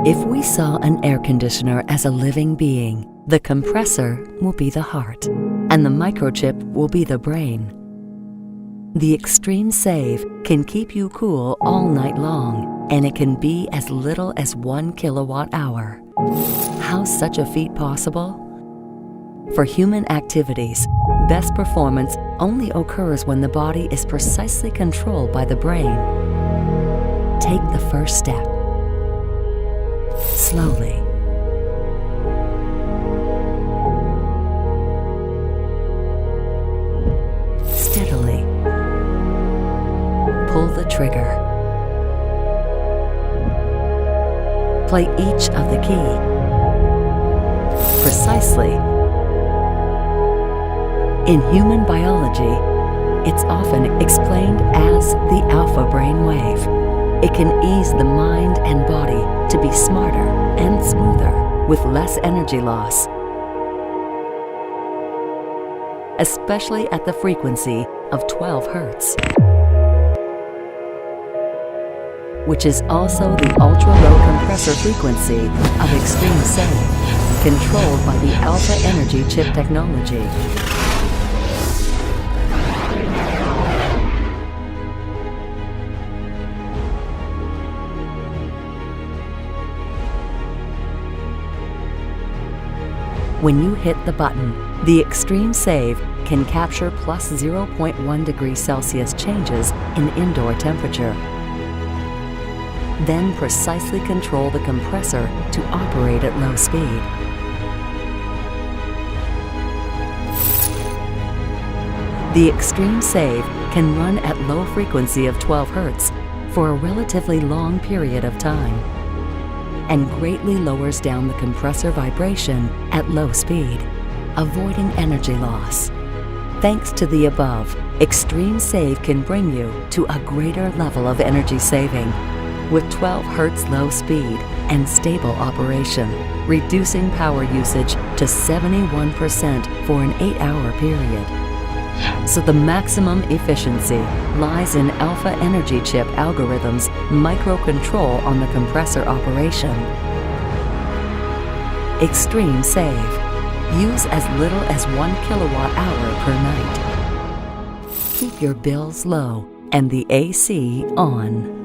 If we saw an air conditioner as a living being, the compressor will be the heart, and the microchip will be the brain. The Xtreme Save can keep you cool all night long, and it can be as little as 1 kilowatt-hour. How's such a feat possible? For human activities, best performance only occurs when the body is precisely controlled by the brain. Take the first step. Slowly. Steadily. Pull the trigger. Play each of the key. Precisely. In human biology, it's often explained as the alpha brain wave. It can ease the mind and body to be smarter and smoother with less energy loss, especially at the frequency of 12 Hz, which is also the ultra-low compressor frequency of Xtreme Save, controlled by the alpha energy chip technology. When you hit the button, the Xtreme Save can capture plus 0.1 degrees Celsius changes in indoor temperature. Then precisely control the compressor to operate at low speed. The Xtreme Save can run at low frequency of 12 Hz for a relatively long period of time, and greatly lowers down the compressor vibration at low speed, avoiding energy loss. Thanks to the above, Xtreme Save can bring you to a greater level of energy saving with 12 Hz low speed and stable operation, reducing power usage to 71% for an 8-hour period. So the maximum efficiency lies in alpha energy chip algorithms' microcontrol on the compressor operation. Xtreme Save. Use as little as 1 kilowatt-hour per night. Keep your bills low and the AC on.